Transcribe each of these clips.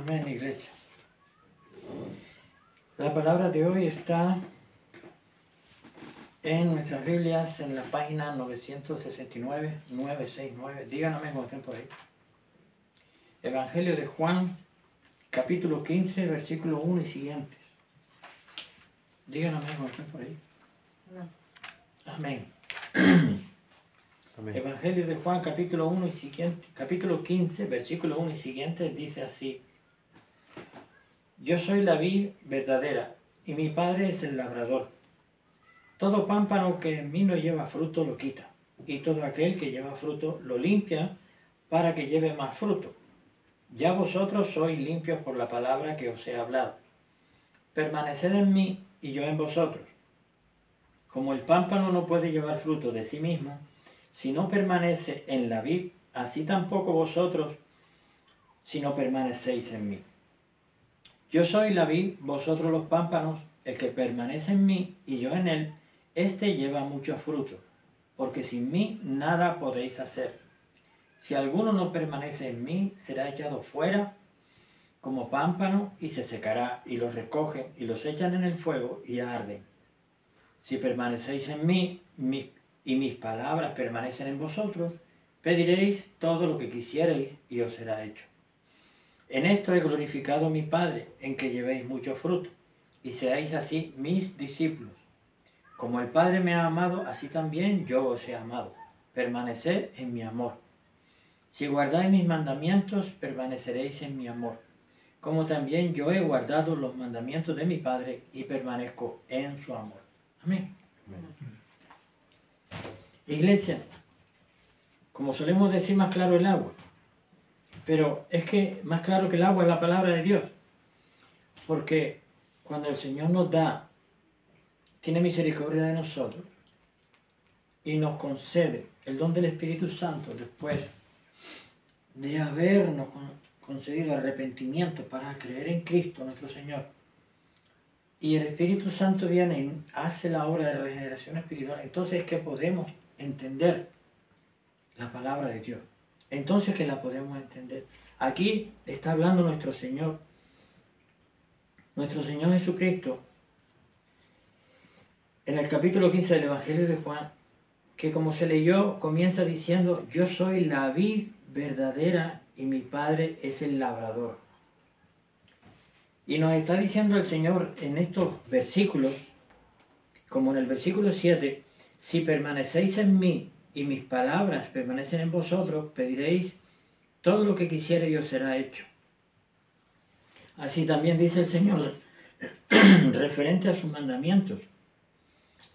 Amén, iglesia. La palabra de hoy está en nuestras Biblias en la página 969. Díganme cuando estén por ahí. Evangelio de Juan, capítulo 15, versículo 1 y siguientes. Díganme cuando estén por ahí. Amén. Amén. Evangelio de Juan, capítulo 1 y siguiente, capítulo 15, versículo 1 y siguientes, dice así: Yo soy la vid verdadera, y mi Padre es el labrador. Todo pámpano que en mí no lleva fruto lo quita, y todo aquel que lleva fruto lo limpia para que lleve más fruto. Ya vosotros sois limpios por la palabra que os he hablado. Permaneced en mí y yo en vosotros. Como el pámpano no puede llevar fruto de sí mismo, si no permanece en la vid, así tampoco vosotros, si no permanecéis en mí. Yo soy la vid, vosotros los pámpanos. El que permanece en mí y yo en él, éste lleva mucho fruto, porque sin mí nada podéis hacer. Si alguno no permanece en mí, será echado fuera como pámpano y se secará, y los recogen y los echan en el fuego y arden. Si permanecéis en mí y mis palabras permanecen en vosotros, pediréis todo lo que quisierais y os será hecho. En esto he glorificado a mi Padre, en que llevéis mucho fruto, y seáis así mis discípulos. Como el Padre me ha amado, así también yo os he amado. Permaneced en mi amor. Si guardáis mis mandamientos, permaneceréis en mi amor, como también yo he guardado los mandamientos de mi Padre y permanezco en su amor. Amén. Amén. Iglesia, como solemos decir, más claro el agua. Pero es que más claro que el agua es la palabra de Dios. Porque cuando el Señor nos da, tiene misericordia de nosotros y nos concede el don del Espíritu Santo después de habernos concedido arrepentimiento para creer en Cristo nuestro Señor. Y el Espíritu Santo viene y hace la obra de regeneración espiritual. Entonces es que podemos entender la palabra de Dios. Entonces que la podemos entender. Aquí está hablando nuestro Señor Jesucristo, en el capítulo 15 del Evangelio de Juan, que como se leyó, comienza diciendo: Yo soy la vid verdadera y mi Padre es el labrador. Y nos está diciendo el Señor en estos versículos, como en el versículo 7, si permanecéis en mí y mis palabras permanecen en vosotros, pediréis todo lo que quisierais y os será hecho. Así también dice el Señor referente a sus mandamientos: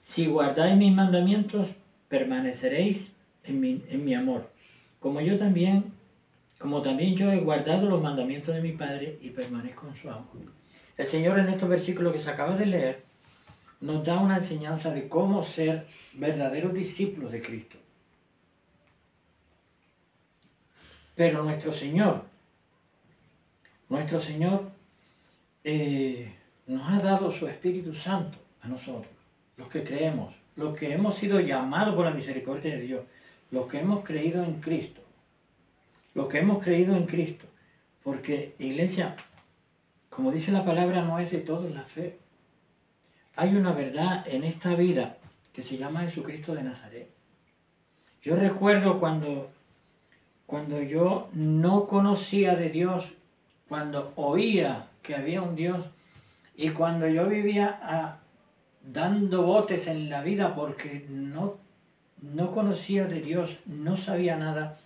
si guardáis mis mandamientos, permaneceréis en mi amor, como también yo he guardado los mandamientos de mi Padre y permanezco en su amor. El Señor en estos versículos que se acaba de leer nos da una enseñanza de cómo ser verdaderos discípulos de Cristo. Pero nuestro Señor nos ha dado su Espíritu Santo a nosotros, los que creemos, los que hemos sido llamados por la misericordia de Dios, los que hemos creído en Cristo. Porque, iglesia, como dice la palabra, no es de todos la fe. Hay una verdad en esta vida que se llama Jesucristo de Nazaret. Yo recuerdo cuando yo no conocía de Dios, cuando oía que había un Dios, y cuando yo vivía dando botes en la vida porque no conocía de Dios, no sabía nada,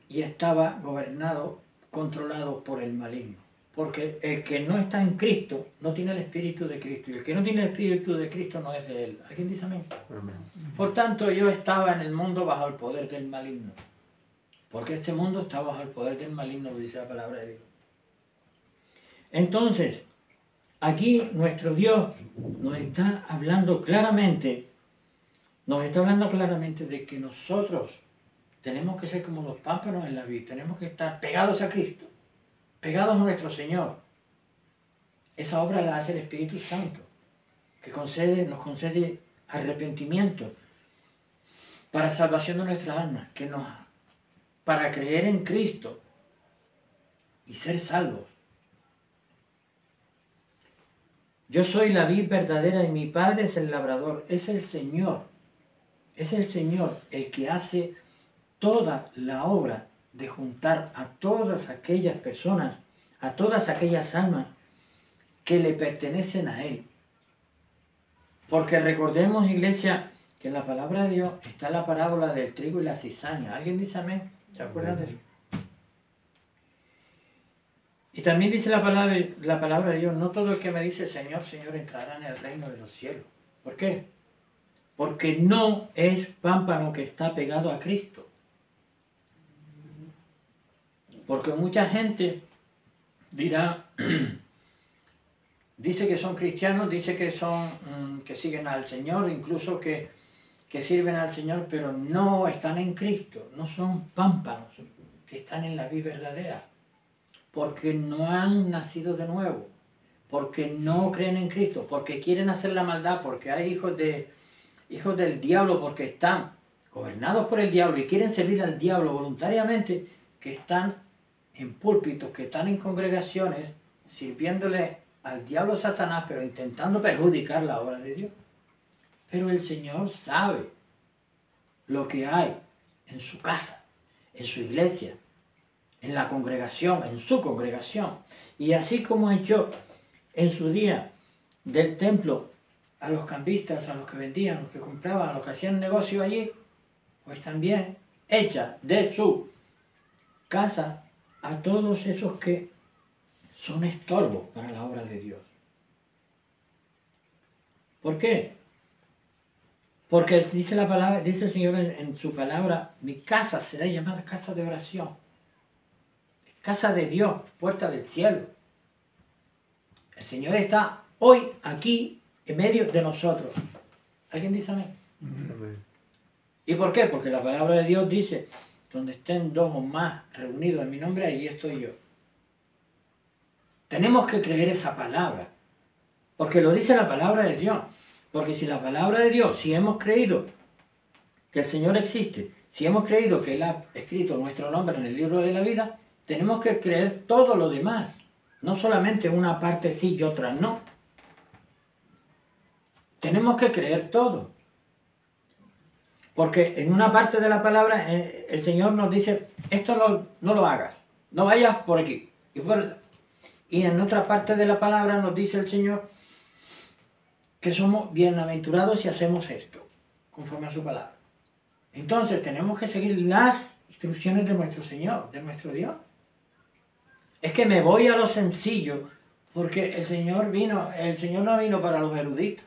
y estaba gobernado, controlado por el maligno. Porque el que no está en Cristo no tiene el Espíritu de Cristo, y el que no tiene el Espíritu de Cristo no es de él. ¿Alguien dice amén? Amén. Por tanto, yo estaba en el mundo bajo el poder del maligno. Porque este mundo está bajo el poder del maligno, lo dice la palabra de Dios. Entonces, aquí nuestro Dios nos está hablando claramente de que nosotros tenemos que ser como los pámpanos en la vid, tenemos que estar pegados a Cristo, pegados a nuestro Señor. Esa obra la hace el Espíritu Santo, que nos concede arrepentimiento para salvación de nuestras almas, para creer en Cristo y ser salvos. Yo soy la vid verdadera y mi Padre es el labrador. Es el Señor el que hace toda la obra de juntar a todas aquellas personas, a todas aquellas almas que le pertenecen a Él. Porque recordemos, iglesia, que en la palabra de Dios está la parábola del trigo y la cizaña. ¿Alguien dice amén? ¿Se acuerdan de eso? Y también dice la palabra de Dios, no todo el que me dice Señor, Señor entrará en el reino de los cielos. ¿Por qué? Porque no es pámpano que está pegado a Cristo. Porque mucha gente dirá, dice que son cristianos, dice que son que siguen al Señor, incluso que sirven al Señor, pero no están en Cristo, no son pámpanos que están en la vida verdadera, porque no han nacido de nuevo, porque no creen en Cristo, porque quieren hacer la maldad, porque hay hijos del diablo, porque están gobernados por el diablo y quieren servir al diablo voluntariamente, que están en púlpitos, que están en congregaciones, sirviéndole al diablo Satanás, pero intentando perjudicar la obra de Dios. Pero el Señor sabe lo que hay en su casa, en su iglesia, en la congregación, en su congregación. Y así como echó en su día del templo a los cambistas, a los que vendían, a los que compraban, a los que hacían negocio allí, pues también echa de su casa a todos esos que son estorbos para la obra de Dios. ¿Por qué? Porque dice la palabra, dice el Señor en su palabra, mi casa será llamada casa de oración. Casa de Dios, puerta del cielo. El Señor está hoy aquí en medio de nosotros. ¿Alguien dice amén? Amén. ¿Y por qué? Porque la palabra de Dios dice, donde estén dos o más reunidos en mi nombre, allí estoy yo. Tenemos que creer esa palabra, porque lo dice la palabra de Dios. Porque si la palabra de Dios, si hemos creído que el Señor existe, si hemos creído que Él ha escrito nuestro nombre en el libro de la vida, tenemos que creer todo lo demás. No solamente una parte sí y otra no. Tenemos que creer todo. Porque en una parte de la palabra el Señor nos dice, esto no lo hagas, no vayas por aquí. Y en otra parte de la palabra nos dice el Señor que somos bienaventurados si hacemos esto, conforme a su palabra. Entonces tenemos que seguir las instrucciones de nuestro Señor, de nuestro Dios. Es que me voy a lo sencillo, porque el Señor no vino para los eruditos.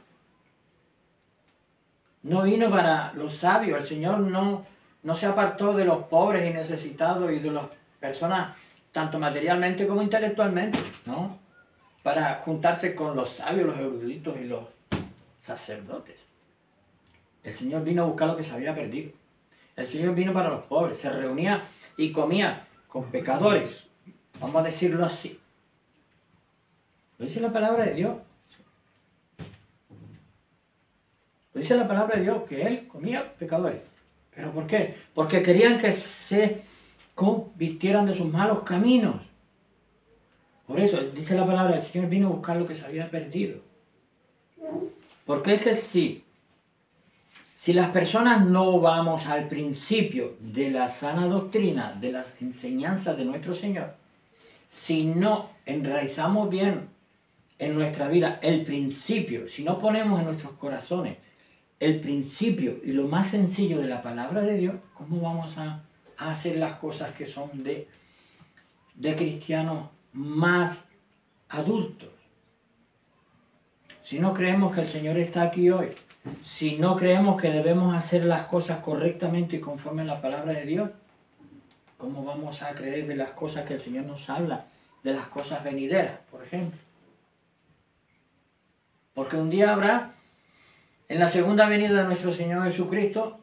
No vino para los sabios. El Señor no se apartó de los pobres y necesitados y de las personas, tanto materialmente como intelectualmente, ¿no? Para juntarse con los sabios, los eruditos y los sacerdotes. El Señor vino a buscar lo que se había perdido. El Señor vino para los pobres. Se reunía y comía con pecadores. Vamos a decirlo así. Lo dice la palabra de Dios. Lo dice la palabra de Dios, que Él comía pecadores. ¿Pero por qué? Porque querían que se convirtieran de sus malos caminos. Por eso, dice la palabra, el Señor vino a buscar lo que se había perdido. Porque es que si las personas no vamos al principio de la sana doctrina, de las enseñanzas de nuestro Señor, si no enraizamos bien en nuestra vida el principio, si no ponemos en nuestros corazones el principio y lo más sencillo de la palabra de Dios, ¿cómo vamos a hacer las cosas que son de cristianos más adultos? Si no creemos que el Señor está aquí hoy, si no creemos que debemos hacer las cosas correctamente y conforme a la palabra de Dios, ¿cómo vamos a creer de las cosas que el Señor nos habla? De las cosas venideras, por ejemplo. Porque un día habrá, en la segunda venida de nuestro Señor Jesucristo,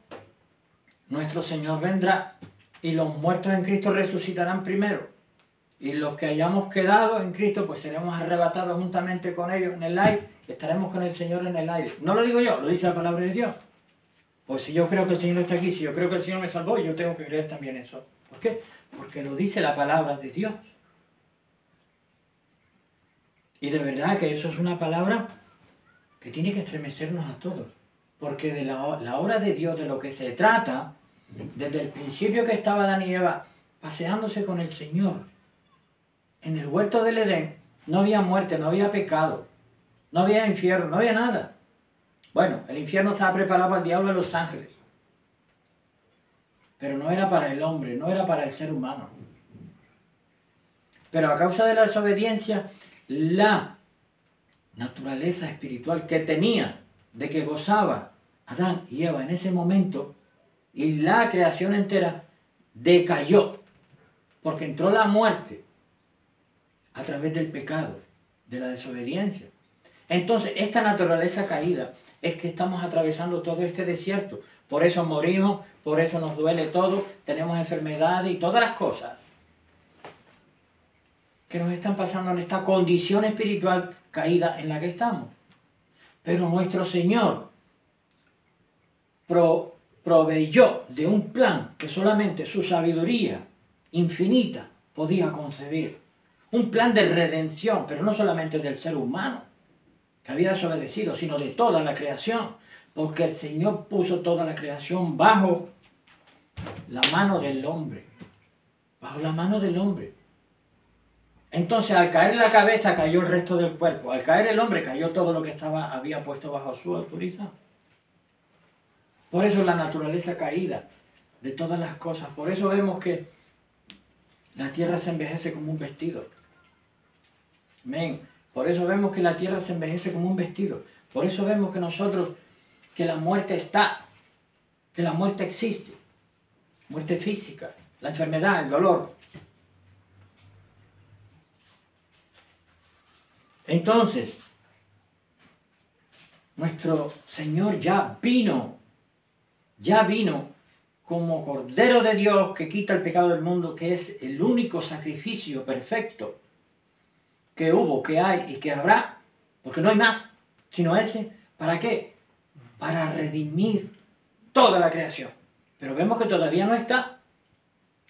nuestro Señor vendrá y los muertos en Cristo resucitarán primero. Y los que hayamos quedado en Cristo, pues seremos arrebatados juntamente con ellos en el aire, estaremos con el Señor en el aire. No lo digo yo, lo dice la palabra de Dios. Pues si yo creo que el Señor está aquí, si yo creo que el Señor me salvó, yo tengo que creer también eso. ¿Por qué? Porque lo dice la palabra de Dios. Y de verdad que eso es una palabra que tiene que estremecernos a todos. Porque de la obra de Dios, de lo que se trata, desde el principio que estaba Adán y Eva paseándose con el Señor en el huerto del Edén, no había muerte, no había pecado, no había infierno, no había nada. Bueno, el infierno estaba preparado para el diablo y los ángeles. Pero no era para el hombre, no era para el ser humano. Pero a causa de la desobediencia, la naturaleza espiritual que tenía, de que gozaba Adán y Eva en ese momento, y la creación entera, decayó. Porque entró la muerte a través del pecado, de la desobediencia. Entonces, esta naturaleza caída es que estamos atravesando todo este desierto. Por eso morimos, por eso nos duele todo, tenemos enfermedades y todas las cosas que nos están pasando en esta condición espiritual caída en la que estamos. Pero nuestro Señor proveyó de un plan que solamente su sabiduría infinita podía concebir. Un plan de redención, pero no solamente del ser humano que había desobedecido, sino de toda la creación. Porque el Señor puso toda la creación bajo la mano del hombre. Bajo la mano del hombre. Entonces, al caer la cabeza, cayó el resto del cuerpo. Al caer el hombre, cayó todo lo que había puesto bajo su autoridad. Por eso la naturaleza caída de todas las cosas. Por eso vemos que la tierra se envejece como un vestido. Amén. Por eso vemos que la tierra se envejece como un vestido. Por eso vemos que nosotros, que la muerte está, que la muerte existe. Muerte física, la enfermedad, el dolor. Entonces, nuestro Señor ya vino como Cordero de Dios que quita el pecado del mundo, que es el único sacrificio perfecto que hubo, que hay y que habrá, porque no hay más, sino ese. ¿Para qué? Para redimir toda la creación. Pero vemos que todavía no está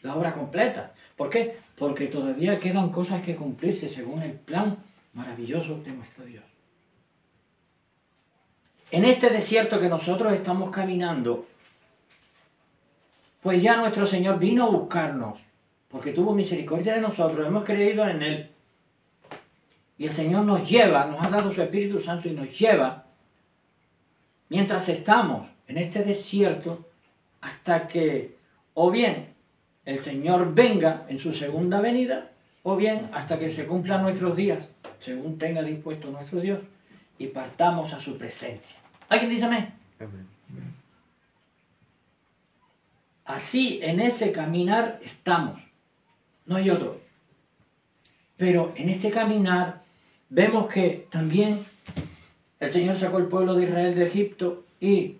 la obra completa. ¿Por qué? Porque todavía quedan cosas que cumplirse según el plan maravilloso de nuestro Dios. En este desierto que nosotros estamos caminando, pues ya nuestro Señor vino a buscarnos, porque tuvo misericordia de nosotros, hemos creído en Él. Y el Señor nos lleva, nos ha dado su Espíritu Santo y nos lleva, mientras estamos en este desierto, hasta que o bien el Señor venga en su segunda venida, o bien hasta que se cumplan nuestros días, según tenga dispuesto nuestro Dios, y partamos a su presencia. ¿Alguien dice amén? Amén. Así, en ese caminar estamos. No hay otro. Pero en este caminar vemos que también el Señor sacó el pueblo de Israel de Egipto y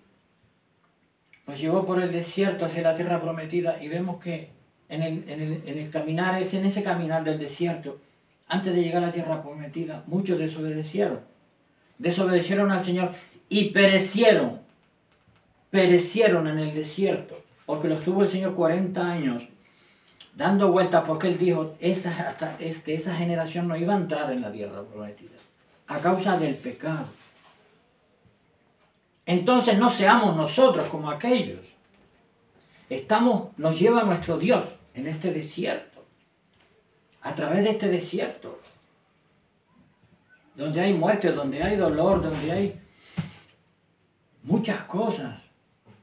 nos llevó por el desierto hacia la tierra prometida, y vemos que en el caminar, en ese caminar del desierto, antes de llegar a la tierra prometida, muchos desobedecieron. Desobedecieron al Señor y perecieron en el desierto, porque los tuvo el Señor 40 años dando vueltas, porque Él dijo que esa generación no iba a entrar en la tierra prometida a causa del pecado. Entonces no seamos nosotros como aquellos. Nos lleva nuestro Dios en este desierto, a través de este desierto, donde hay muerte, donde hay dolor, donde hay muchas cosas.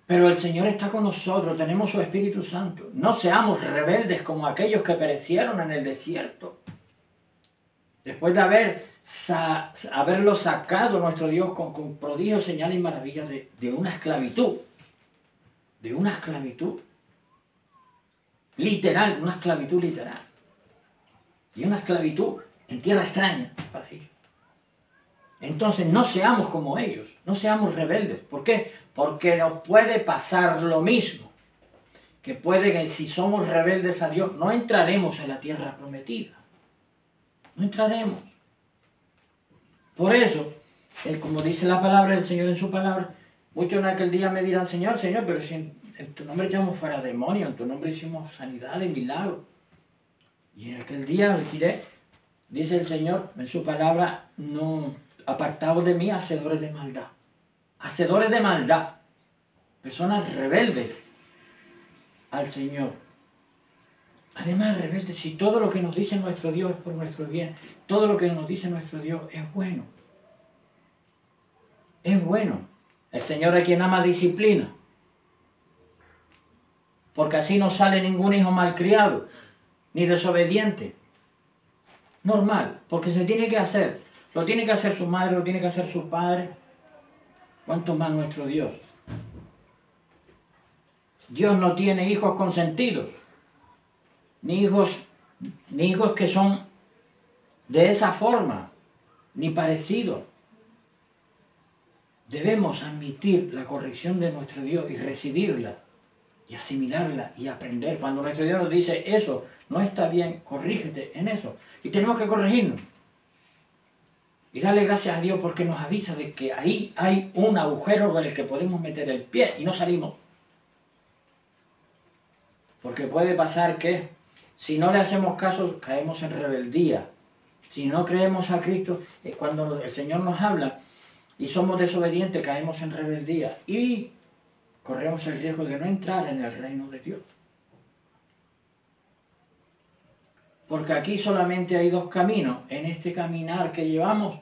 Pero el Señor está con nosotros, tenemos su Espíritu Santo. No seamos rebeldes como aquellos que perecieron en el desierto. Después de haberlo sacado nuestro Dios con prodigios, señales y maravillas de una esclavitud. De una esclavitud literal, una esclavitud literal. Y una esclavitud en tierra extraña para ellos. Entonces no seamos como ellos, no seamos rebeldes. ¿Por qué? Porque nos puede pasar lo mismo. Que si somos rebeldes a Dios, no entraremos en la tierra prometida. No entraremos. Por eso, como dice la palabra del Señor en su palabra, muchos en aquel día me dirán: Señor, Señor, pero si en tu nombre echamos fuera demonios, en tu nombre hicimos sanidad y milagros. Y en aquel día les diré: Dice el Señor en su palabra, no apartaos de mí, hacedores de maldad. Hacedores de maldad. Personas rebeldes al Señor. Además, rebeldes, si todo lo que nos dice nuestro Dios es por nuestro bien, todo lo que nos dice nuestro Dios es bueno. Es bueno. El Señor es quien ama disciplina. Porque así no sale ningún hijo malcriado, ni desobediente. Normal, porque se tiene que hacer. Lo tiene que hacer su madre, lo tiene que hacer su padre. ¿Cuánto más nuestro Dios? Dios no tiene hijos consentidos, ni hijos que son de esa forma, ni parecidos. Debemos admitir la corrección de nuestro Dios y recibirla, y asimilarla, y aprender. Cuando nuestro Dios nos dice eso, no está bien, corrígete en eso. Y tenemos que corregirnos. Y darle gracias a Dios porque nos avisa de que ahí hay un agujero por el que podemos meter el pie y no salimos. Porque puede pasar que si no le hacemos caso, caemos en rebeldía. Si no creemos a Cristo, cuando el Señor nos habla y somos desobedientes, caemos en rebeldía y corremos el riesgo de no entrar en el reino de Dios. Porque aquí solamente hay dos caminos en este caminar que llevamos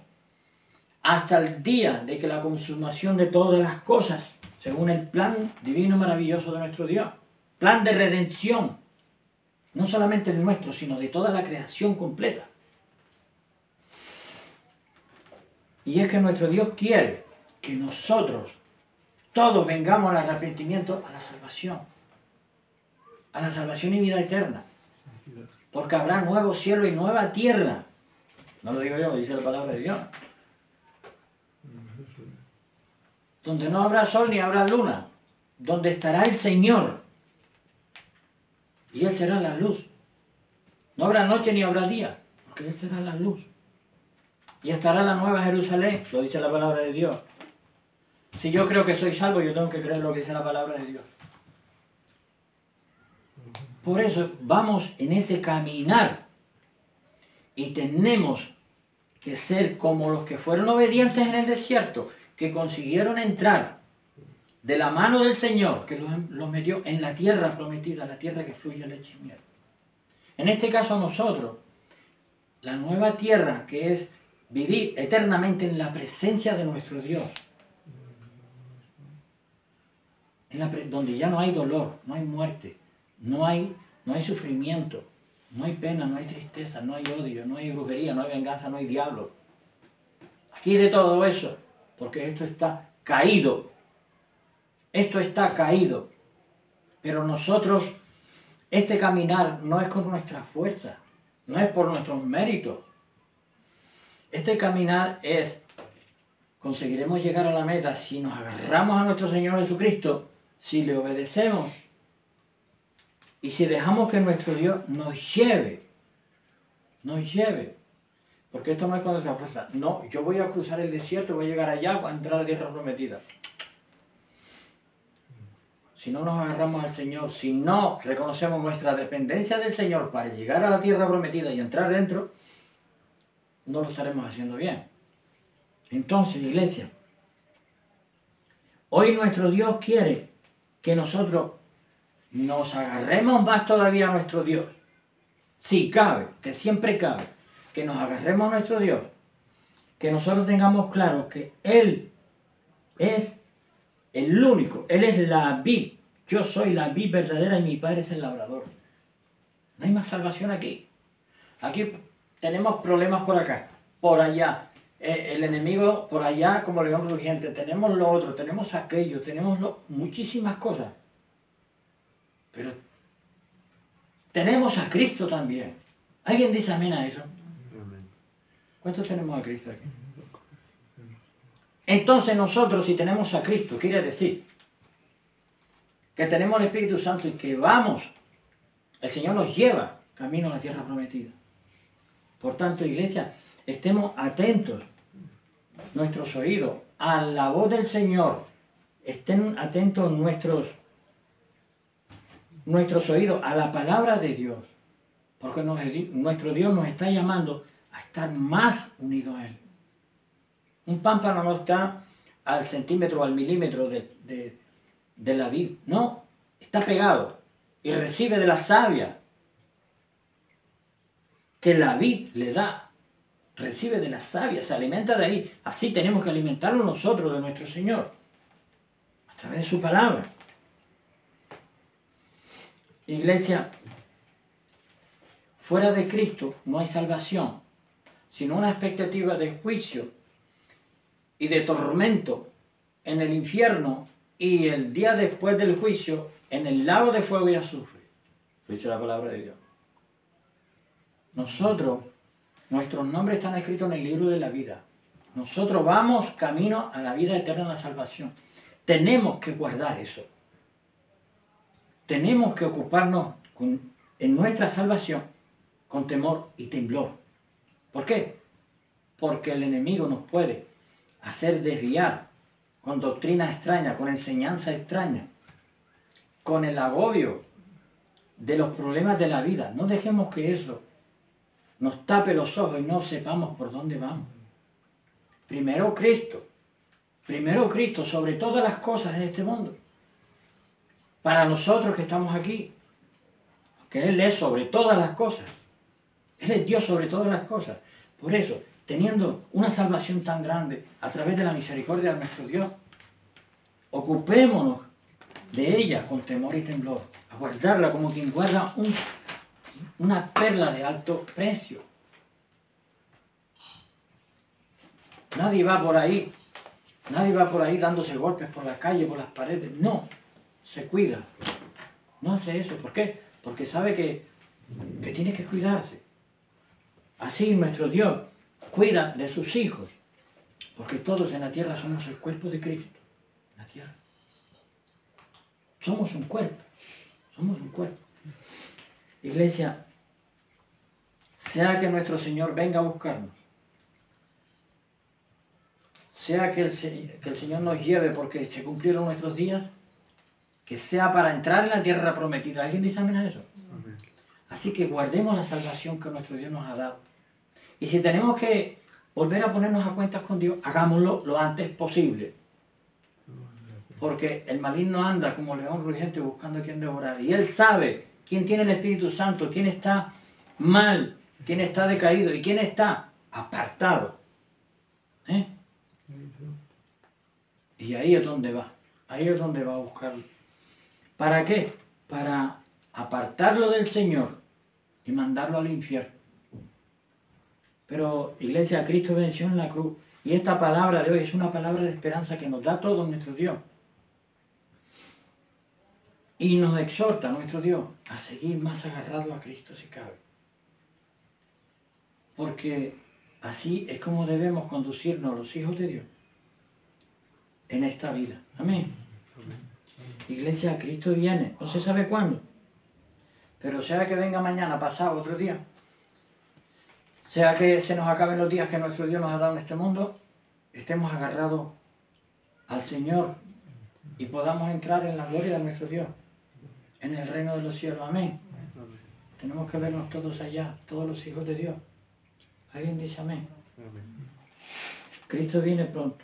hasta el día de que la consumación de todas las cosas, según el plan divino maravilloso de nuestro Dios, plan de redención, no solamente el nuestro, sino de toda la creación completa. Y es que nuestro Dios quiere que nosotros todos vengamos al arrepentimiento, a la salvación y vida eterna. Porque habrá nuevo cielo y nueva tierra. No lo digo yo, lo dice la palabra de Dios. Donde no habrá sol ni habrá luna. Donde estará el Señor. Y Él será la luz. No habrá noche ni habrá día. Porque Él será la luz. Y estará la nueva Jerusalén. Lo dice la palabra de Dios. Si yo creo que soy salvo, yo tengo que creer lo que dice la palabra de Dios. Por eso vamos en ese caminar y tenemos que ser como los que fueron obedientes en el desierto, que consiguieron entrar de la mano del Señor, que los metió en la tierra prometida, la tierra que fluye leche y miel. En este caso nosotros, la nueva tierra que es vivir eternamente en la presencia de nuestro Dios, donde ya no hay dolor, no hay muerte, no hay sufrimiento, no hay pena, no hay tristeza, no hay odio, no hay brujería, no hay venganza, no hay diablo. Aquí de todo eso, porque esto está caído. Esto está caído. Pero nosotros, este caminar no es con nuestra fuerza, no es por nuestros méritos. Este caminar es, conseguiremos llegar a la meta si nos agarramos a nuestro Señor Jesucristo, si le obedecemos y si dejamos que nuestro Dios nos lleve. Porque esto no es con nuestra fuerza. No, yo voy a cruzar el desierto, voy a llegar allá a entrar a la tierra prometida. Si no nos agarramos al Señor, si no reconocemos nuestra dependencia del Señor para llegar a la tierra prometida y entrar dentro, no lo estaremos haciendo bien. Entonces, iglesia, hoy nuestro Dios quiere que nosotros nos agarremos más todavía a nuestro Dios. Si cabe, que siempre cabe, que nos agarremos a nuestro Dios, que nosotros tengamos claro que Él es el único, Él es la vid, yo soy la vid verdadera y mi Padre es el labrador. No hay más salvación aquí. Aquí tenemos problemas por acá, por allá, el enemigo por allá como león rugiente, tenemos lo otro, tenemos aquello, tenemos muchísimas cosas. Pero tenemos a Cristo también. ¿Alguien dice amén a eso? Amén. ¿Cuántos tenemos a Cristo aquí? Entonces nosotros, si tenemos a Cristo, quiere decir que tenemos el Espíritu Santo y que vamos, el Señor nos lleva camino a la tierra prometida. Por tanto, iglesia, estemos atentos, nuestros oídos, a la voz del Señor. Estén atentos nuestros oídos a la palabra de Dios. Porque nuestro Dios nos está llamando a estar más unido a Él. Un pámpano no está al centímetro o al milímetro de la vid. No, está pegado y recibe de la savia que la vid le da. Recibe de la savia, se alimenta de ahí. Así tenemos que alimentarlo nosotros de nuestro Señor, a través de su palabra. Iglesia, fuera de Cristo no hay salvación, sino una expectativa de juicio y de tormento en el infierno y el día después del juicio en el lago de fuego y azufre. Lo dice la palabra de Dios. Nosotros, nuestros nombres están escritos en el libro de la vida. Nosotros vamos camino a la vida eterna, a la salvación. Tenemos que guardar eso. Tenemos que ocuparnos en nuestra salvación con temor y temblor. ¿Por qué? Porque el enemigo nos puede hacer desviar con doctrinas extrañas, con enseñanzas extrañas, con el agobio de los problemas de la vida. No dejemos que eso nos tape los ojos y no sepamos por dónde vamos. Primero Cristo sobre todas las cosas en este mundo. Para nosotros que estamos aquí, que Él es sobre todas las cosas. Él es Dios sobre todas las cosas. Por eso, teniendo una salvación tan grande a través de la misericordia de nuestro Dios, ocupémonos de ella con temor y temblor, a guardarla como quien guarda una perla de alto precio. Nadie va por ahí dándose golpes por la calle, por las paredes. No, se cuida. No hace eso. ¿Por qué? Porque sabe que tiene que cuidarse. Así nuestro Dios cuida de sus hijos, porque todos en la tierra somos el cuerpo de Cristo. La tierra. Somos un cuerpo. Iglesia, sea que nuestro Señor venga a buscarnos, sea que el Señor nos lleve porque se cumplieron nuestros días, que sea para entrar en la tierra prometida. ¿Alguien dice amén a eso? Amén. Así que guardemos la salvación que nuestro Dios nos ha dado. Y si tenemos que volver a ponernos a cuentas con Dios, hagámoslo lo antes posible. Porque el maligno anda como león rugiente buscando a quien devorar. Y él sabe quién tiene el Espíritu Santo, quién está mal, quién está decaído y quién está apartado. Y ahí es donde va. Ahí es donde va a buscarlo. ¿Para qué? Para apartarlo del Señor y mandarlo al infierno. Pero, iglesia, Cristo venció en la cruz. Y esta palabra de hoy es una palabra de esperanza que nos da todo nuestro Dios. Y nos exhorta nuestro Dios a seguir más agarrados a Cristo si cabe. Porque así es como debemos conducirnos los hijos de Dios en esta vida. Amén. Iglesia, Cristo viene. No se sabe cuándo. Pero sea que venga mañana, pasado, otro día. Sea que se nos acaben los días que nuestro Dios nos ha dado en este mundo, estemos agarrados al Señor y podamos entrar en la gloria de nuestro Dios, en el reino de los cielos. Amén. Tenemos que vernos todos allá, todos los hijos de Dios. ¿Alguien dice amén? Cristo viene pronto.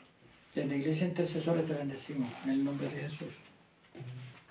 Desde Iglesia Intercesora te bendecimos en el nombre de Jesús.